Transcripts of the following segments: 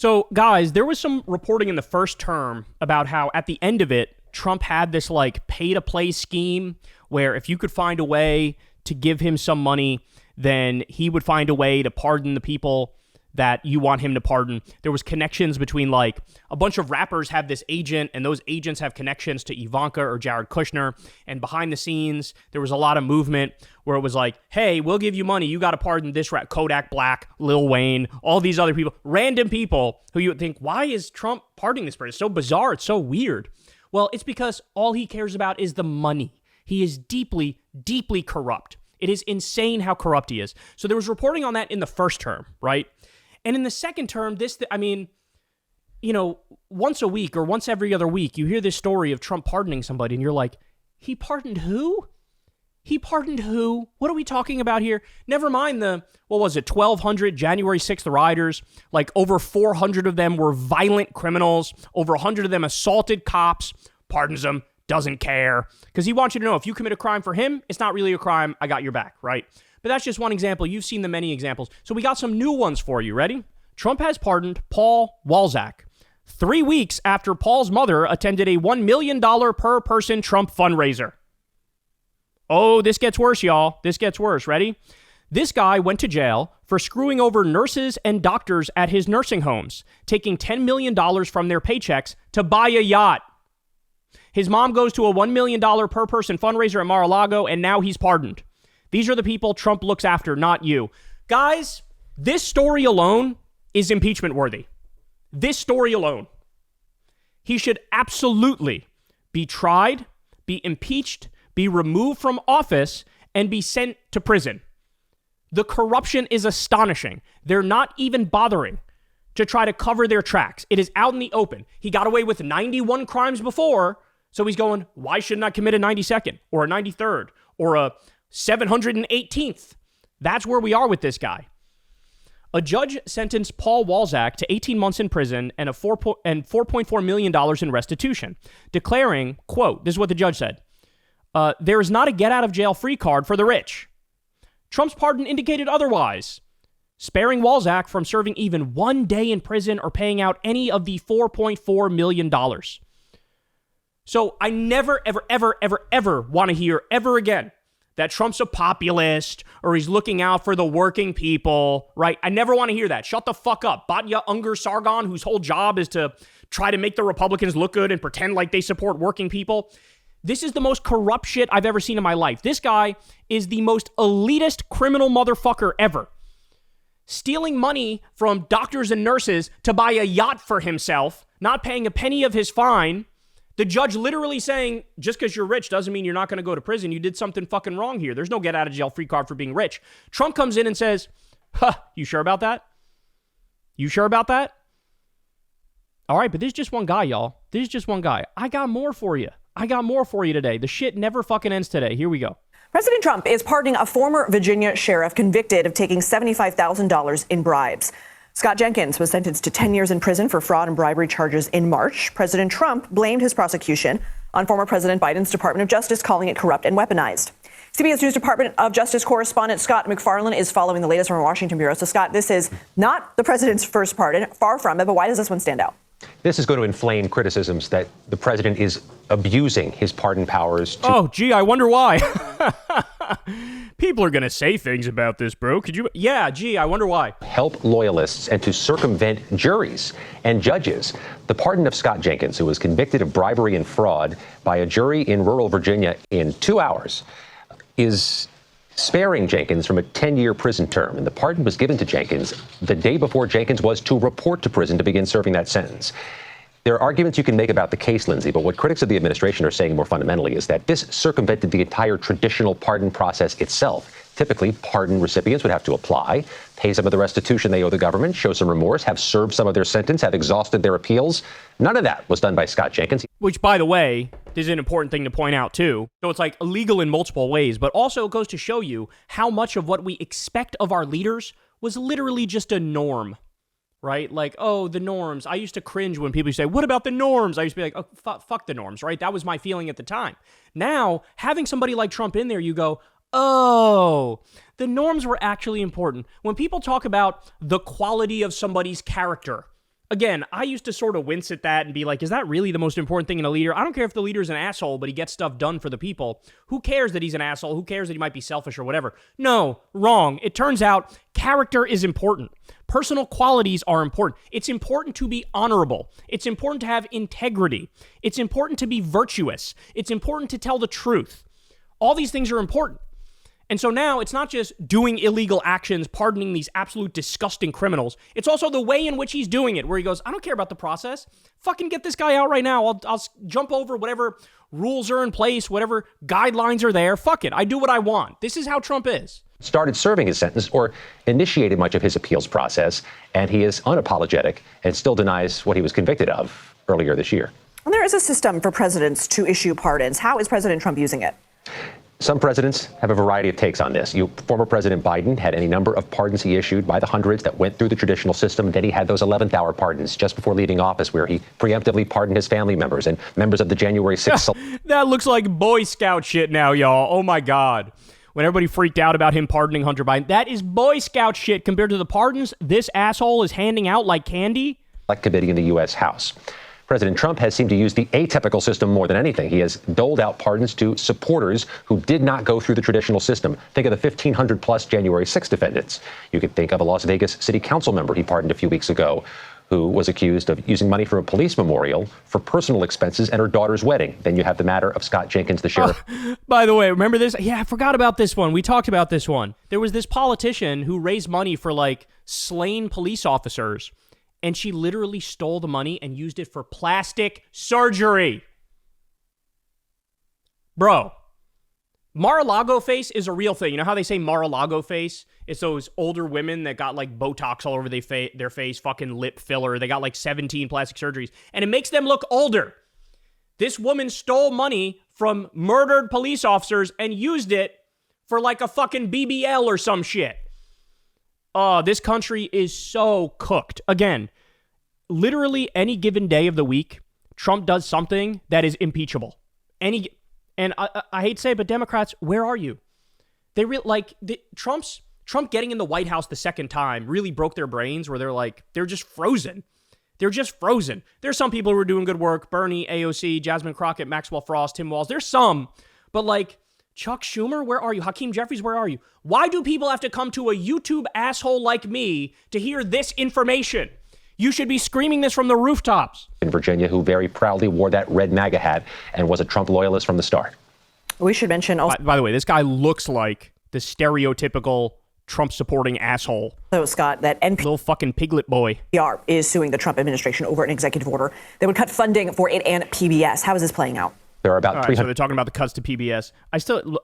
So, guys, there was some reporting in the first term about how at the end of it, Trump had this like pay-to-play scheme where if you could find a way to give him some money, then he would find a way to pardon the people that you want him to pardon. There was connections between like a bunch of rappers have this agent and those agents have connections to Ivanka or Jared Kushner. And behind the scenes, there was a lot of movement where it was like, hey, we'll give you money. You got to pardon this rap, Kodak Black, Lil Wayne, all these other people, random people who you would think, why is Trump pardoning this person? It's so bizarre. It's so weird. Well, it's because all he cares about is the money. He is deeply, deeply corrupt. It is insane how corrupt he is. So there was reporting on that in the first term, right? And in the second term, once a week or once every other week, you hear this story of Trump pardoning somebody and you're like, he pardoned who? He pardoned who? What are we talking about here? Never mind 1,200 January 6th rioters. Like over 400 of them were violent criminals. Over 100 of them assaulted cops. Pardons them. Doesn't care. Because he wants you to know if you commit a crime for him, it's not really a crime. I got your back, right? But that's just one example. You've seen the many examples. So we got some new ones for you. Ready? Trump has pardoned Paul Walzac 3 weeks after Paul's mother attended a $1 million per person Trump fundraiser. Oh, this gets worse, y'all. This gets worse. Ready? This guy went to jail for screwing over nurses and doctors at his nursing homes, taking $10 million from their paychecks to buy a yacht. His mom goes to a $1 million per person fundraiser at Mar-a-Lago, and now he's pardoned. These are the people Trump looks after, not you. Guys, this story alone is impeachment worthy. This story alone. He should absolutely be tried, be impeached, be removed from office, and be sent to prison. The corruption is astonishing. They're not even bothering to try to cover their tracks. It is out in the open. He got away with 91 crimes before, so he's going, why shouldn't I commit a 92nd or a 93rd or a 718th? That's where we are with this guy. A judge sentenced Paul Walzac to 18 months in prison and $4.4 million in restitution, declaring, quote, this is what the judge said, there is not a get-out-of-jail-free card for the rich. Trump's pardon indicated otherwise, sparing Walzac from serving even 1 day in prison or paying out any of the $4.4 million. So I never, ever, ever, ever, ever want to hear ever again that Trump's a populist or he's looking out for the working people, right? I never want to hear that. Shut the fuck up. Batya Ungar Sargon, whose whole job is to try to make the Republicans look good and pretend like they support working people. This is the most corrupt shit I've ever seen in my life. This guy is the most elitist criminal motherfucker ever. Stealing money from doctors and nurses to buy a yacht for himself, not paying a penny of his fine. The judge literally saying, just because you're rich doesn't mean you're not going to go to prison. You did something fucking wrong here. There's no get out of jail free card for being rich. Trump comes in and says, you sure about that? You sure about that? All right, but this is just one guy, y'all. This is just one guy. I got more for you. Today. The shit never fucking ends today. Here we go. President Trump is pardoning a former Virginia sheriff convicted of taking $75,000 in bribes. Scott Jenkins was sentenced to 10 years in prison for fraud and bribery charges in March. President Trump blamed his prosecution on former President Biden's Department of Justice, calling it corrupt and weaponized. CBS News Department of Justice correspondent Scott McFarland is following the latest from our Washington bureau. So, Scott, this is not the president's first pardon, far from it, but why does this one stand out? This is going to inflame criticisms that the president is abusing his pardon powers. Oh, gee, I wonder why. People are going to say things about this, bro. Could you? Yeah, gee, I wonder why. Help loyalists and to circumvent juries and judges. The pardon of Scott Jenkins, who was convicted of bribery and fraud by a jury in rural Virginia in 2 hours, is sparing Jenkins from a 10-year prison term. And the pardon was given to Jenkins the day before Jenkins was to report to prison to begin serving that sentence. There are arguments you can make about the case, Lindsay, but what critics of the administration are saying more fundamentally is that this circumvented the entire traditional pardon process itself. Typically, pardon recipients would have to apply, pay some of the restitution they owe the government, show some remorse, have served some of their sentence, have exhausted their appeals. None of that was done by Scott Jenkins. Which, by the way, is an important thing to point out, too. So it's like illegal in multiple ways, but also it goes to show you how much of what we expect of our leaders was literally just a norm. Right? Like, oh, the norms. I used to cringe when people say, what about the norms? I used to be like, oh, fuck the norms, right? That was my feeling at the time. Now, having somebody like Trump in there, you go, oh, the norms were actually important. When people talk about the quality of somebody's character, again, I used to sort of wince at that and be like, is that really the most important thing in a leader? I don't care if the leader's an asshole, but he gets stuff done for the people. Who cares that he's an asshole? Who cares that he might be selfish or whatever? No, wrong. It turns out character is important. Personal qualities are important. It's important to be honorable. It's important to have integrity. It's important to be virtuous. It's important to tell the truth. All these things are important. And so now it's not just doing illegal actions, pardoning these absolute disgusting criminals. It's also the way in which he's doing it, where he goes, I don't care about the process. Fucking get this guy out right now. I'll jump over whatever rules are in place, whatever guidelines are there. Fuck it. I do what I want. This is how Trump is. Started serving his sentence or initiated much of his appeals process, and he is unapologetic and still denies what he was convicted of earlier this year. And there is a system for presidents to issue pardons. How is President Trump using it? Some presidents have a variety of takes on this. Former President Biden had any number of pardons he issued by the hundreds that went through the traditional system. Then he had those 11th hour pardons just before leaving office where he preemptively pardoned his family members and members of the January 6th. That looks like Boy Scout shit now, y'all. Oh, my God. When everybody freaked out about him pardoning Hunter Biden, that is Boy Scout shit compared to the pardons this asshole is handing out like candy. Select Committee in the U.S. House. President Trump has seemed to use the atypical system more than anything. He has doled out pardons to supporters who did not go through the traditional system. Think of the 1,500 plus January 6 defendants. You could think of a Las Vegas city council member he pardoned a few weeks ago who was accused of using money from a police memorial for personal expenses at her daughter's wedding. Then you have the matter of Scott Jenkins, the sheriff. By the way, remember this? Yeah, I forgot about this one. We talked about this one. There was this politician who raised money for like slain police officers. And she literally stole the money and used it for plastic surgery. Bro, Mar-a-Lago face is a real thing. You know how they say Mar-a-Lago face? It's those older women that got like Botox all over their face, fucking lip filler. They got like 17 plastic surgeries. And it makes them look older. This woman stole money from murdered police officers and used it for like a fucking BBL or some shit. This country is so cooked. Again, literally any given day of the week, Trump does something that is impeachable. And I hate to say it, but Democrats, where are you? They Trump getting in the White House the second time really broke their brains where they're just frozen. They're just frozen. There's some people who are doing good work. Bernie, AOC, Jasmine Crockett, Maxwell Frost, Tim Walz. There's some, but like, Chuck Schumer, where are you? Hakeem Jeffries, where are you? Why do people have to come to a YouTube asshole like me to hear this information? You should be screaming this from the rooftops. In Virginia, who very proudly wore that red MAGA hat and was a Trump loyalist from the start. We should mention also. By the way, this guy looks like the stereotypical Trump-supporting asshole. So, Scott, that little fucking piglet boy NPR is suing the Trump administration over an executive order that would cut funding for it and PBS. How is this playing out? There are about 300. So they're talking about the cuts to PBS.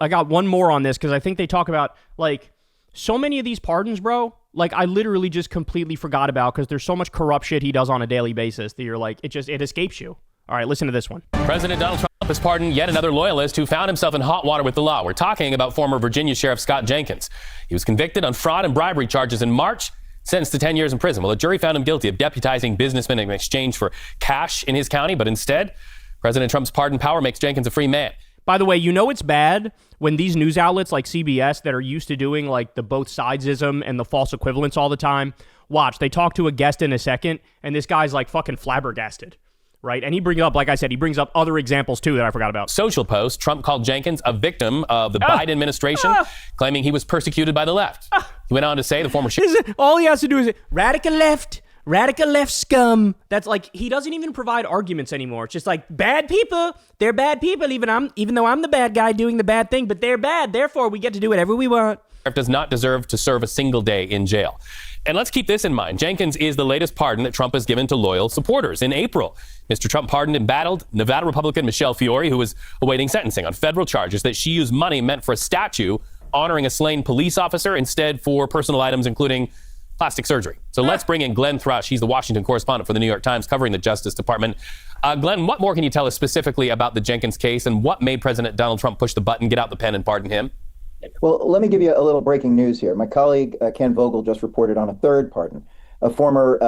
I got one more on this because I think they talk about like so many of these pardons, bro. Like I literally just completely forgot about because there's so much corrupt shit he does on a daily basis that you're like, it escapes you. All right, listen to this one. President Donald Trump has pardoned yet another loyalist who found himself in hot water with the law. We're talking about former Virginia Sheriff Scott Jenkins. He was convicted on fraud and bribery charges in March, sentenced to 10 years in prison. Well, a jury found him guilty of deputizing businessmen in exchange for cash in his county, but instead, President Trump's pardon power makes Jenkins a free man. By the way, you know it's bad when these news outlets like CBS that are used to doing like the both sidesism and the false equivalence all the time, watch, they talk to a guest in a second, and this guy's like fucking flabbergasted, right? And he brings up, like I said, he brings up other examples too that I forgot about. Social post, Trump called Jenkins a victim of the Biden administration, claiming he was persecuted by the left. He went on to say the former... All he has to do is radical left scum. That's like, he doesn't even provide arguments anymore. It's just like, bad people, they're bad people, even though I'm the bad guy doing the bad thing, but they're bad, therefore we get to do whatever we want. Does not deserve to serve a single day in jail. And let's keep this in mind. Jenkins is the latest pardon that Trump has given to loyal supporters. In April, Mr. Trump pardoned embattled Nevada Republican Michelle Fiore, who was awaiting sentencing on federal charges that she used money meant for a statue honoring a slain police officer instead for personal items, including plastic surgery. So let's bring in Glenn Thrush. He's the Washington correspondent for the New York Times covering the Justice Department. Glenn, what more can you tell us specifically about the Jenkins case and what made President Donald Trump push the button, get out the pen, and pardon him? Well, let me give you a little breaking news here. My colleague, Ken Vogel, just reported on a third pardon, a former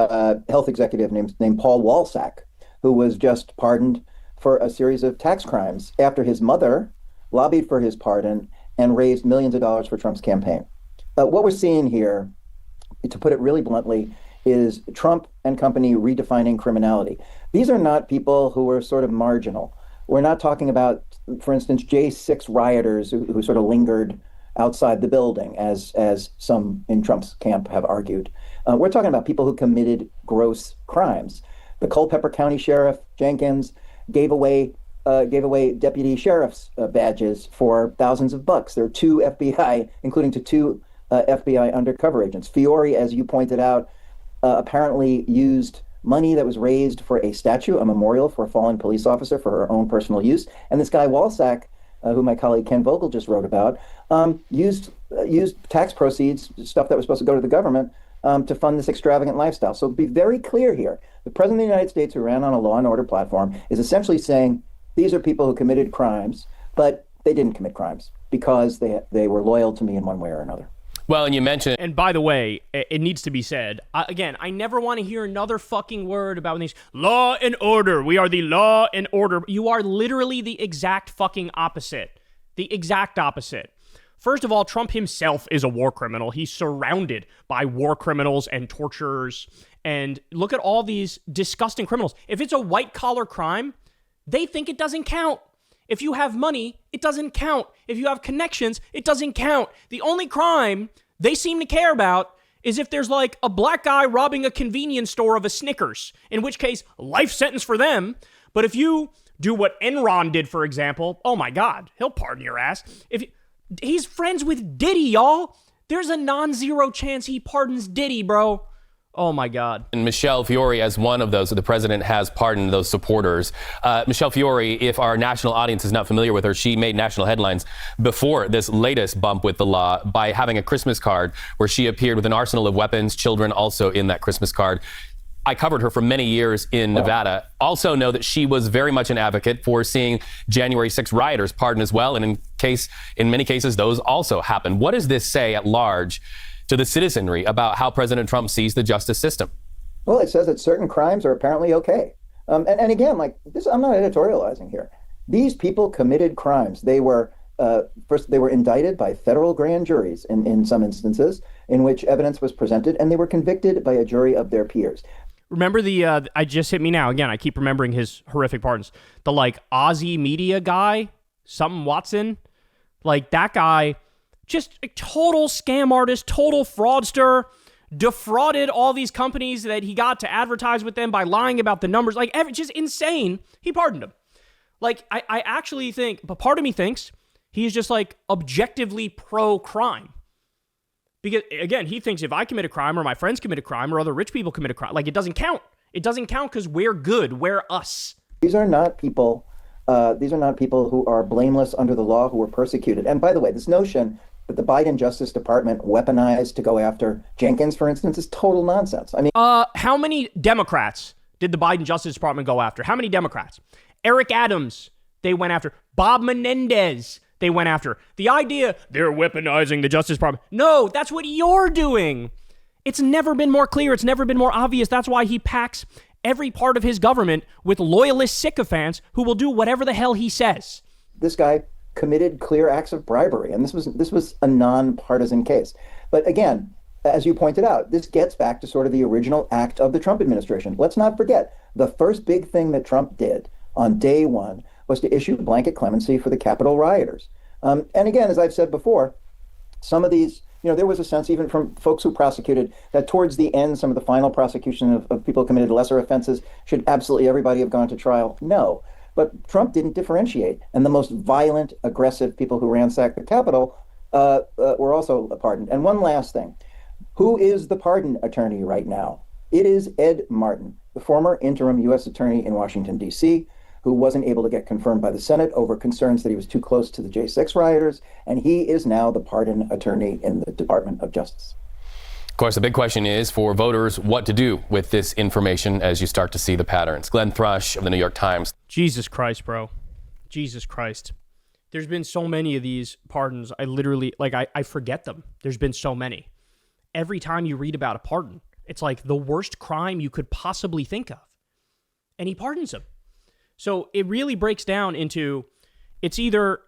health executive named Paul Walzac, who was just pardoned for a series of tax crimes after his mother lobbied for his pardon and raised millions of dollars for Trump's campaign. What we're seeing here, to put it really bluntly, is Trump and company redefining criminality. These are not people who are sort of marginal. We're not talking about, for instance, J6 rioters who sort of lingered outside the building, as some in Trump's camp have argued. We're talking about people who committed gross crimes. The Culpeper County Sheriff, Jenkins, gave away deputy sheriff's badges for thousands of bucks. There are two FBI, including to two FBI undercover agents. Fiore, as you pointed out, apparently used money that was raised for a statue, a memorial for a fallen police officer for her own personal use. And this guy Walzac, who my colleague Ken Vogel just wrote about, used tax proceeds, stuff that was supposed to go to the government, to fund this extravagant lifestyle. So be very clear here. The President of the United States, who ran on a law and order platform, is essentially saying these are people who committed crimes, but they didn't commit crimes because they were loyal to me in one way or another. Well, and you mentioned... And by the way, it needs to be said, again, I never want to hear another fucking word about these law and order. We are the law and order. You are literally the exact fucking opposite. The exact opposite. First of all, Trump himself is a war criminal. He's surrounded by war criminals and torturers. And look at all these disgusting criminals. If it's a white-collar crime, they think it doesn't count. If you have money, it doesn't count. If you have connections, it doesn't count. The only crime they seem to care about is if there's like a black guy robbing a convenience store of a Snickers, in which case, life sentence for them. But if you do what Enron did, for example, oh my God, he'll pardon your ass. He's friends with Diddy, y'all. There's a non-zero chance he pardons Diddy, bro. Oh, my God. And Michelle Fiore, as one of those, the president has pardoned those supporters. Michelle Fiore, if our national audience is not familiar with her, she made national headlines before this latest bump with the law by having a Christmas card where she appeared with an arsenal of weapons, children also in that Christmas card. I covered her for many years in Nevada. Also know that she was very much an advocate for seeing January 6 rioters pardoned as well. And in many cases, those also happened. What does this say at large to the citizenry about how President Trump sees the justice system? Well, it says that certain crimes are apparently okay. And again, like this, I'm not editorializing here. These people committed crimes. They were first, they were indicted by federal grand juries in some instances in which evidence was presented, and they were convicted by a jury of their peers. Remember I just hit me now. Again, I keep remembering his horrific pardons. The Aussie media guy, something Watson, that guy, just a total scam artist, total fraudster, defrauded all these companies that he got to advertise with them by lying about the numbers. Just insane. He pardoned him. I actually think, but part of me thinks he's just objectively pro-crime. Because, again, he thinks if I commit a crime or my friends commit a crime or other rich people commit a crime, it doesn't count. It doesn't count because we're good. We're us. These are not people who are blameless under the law, who were persecuted. And by the way, this notion that the Biden Justice Department weaponized to go after Jenkins, for instance, is total nonsense. I mean, how many Democrats did the Biden Justice Department go after? How many Democrats? Eric Adams, they went after. Bob Menendez, they went after. The idea they're weaponizing the Justice Department. No, that's what you're doing. It's never been more clear. It's never been more obvious. That's why he packs every part of his government with loyalist sycophants who will do whatever the hell he says. This guy committed clear acts of bribery, and this was a nonpartisan case. But again, as you pointed out, this gets back to sort of the original act of the Trump administration. Let's not forget, the first big thing that Trump did on day one was to issue blanket clemency for the Capitol rioters. And again, as I've said before, some of these, there was a sense even from folks who prosecuted that towards the end, some of the final prosecution of people who committed lesser offenses, should absolutely everybody have gone to trial? No. But Trump didn't differentiate. And the most violent, aggressive people who ransacked the Capitol were also pardoned. And one last thing. Who is the pardon attorney right now? It is Ed Martin, the former interim U.S. attorney in Washington, D.C., who wasn't able to get confirmed by the Senate over concerns that he was too close to the J6 rioters. And he is now the pardon attorney in the Department of Justice. Of course, the big question is for voters what to do with this information as you start to see the patterns. Glenn Thrush of the New York Times. Jesus Christ, bro. Jesus Christ. There's been so many of these pardons. I literally, I forget them. There's been so many. Every time you read about a pardon, it's the worst crime you could possibly think of. And he pardons them. So it really breaks down into, it's either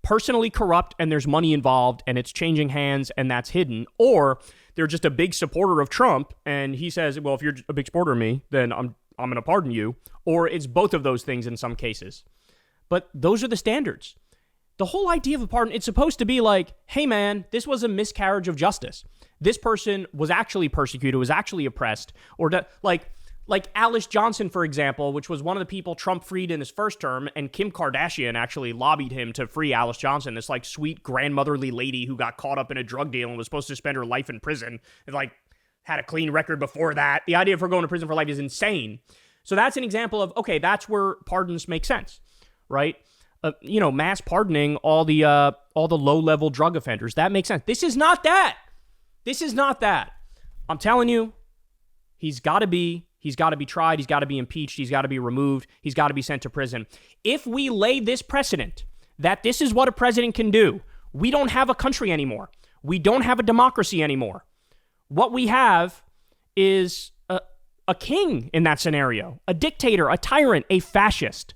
personally corrupt and there's money involved and it's changing hands and that's hidden, or they're just a big supporter of Trump and he says, well, if you're a big supporter of me, then I'm going to pardon you, or it's both of those things in some cases. But those are the standards. The whole idea of a pardon, it's supposed to be like, hey man, this was a miscarriage of justice. This person was actually persecuted, was actually oppressed, or like Alice Johnson, for example, which was one of the people Trump freed in his first term, and Kim Kardashian actually lobbied him to free Alice Johnson, this like sweet grandmotherly lady who got caught up in a drug deal and was supposed to spend her life in prison and like had a clean record before that. The idea of her going to prison for life is insane. So that's an example of, okay, that's where pardons make sense, right? Mass pardoning all the low-level drug offenders, that makes sense. This is not that. This is not that. I'm telling you, he's got to be tried, he's got to be impeached, he's got to be removed, he's got to be sent to prison. If we lay this precedent that this is what a president can do, we don't have a country anymore. We don't have a democracy anymore. What we have is a king in that scenario, a dictator, a tyrant, a fascist.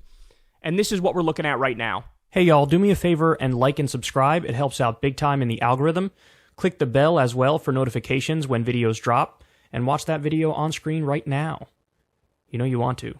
And this is what we're looking at right now. Hey, y'all, do me a favor and like and subscribe. It helps out big time in the algorithm. Click the bell as well for notifications when videos drop. And watch that video on screen right now. You know you want to.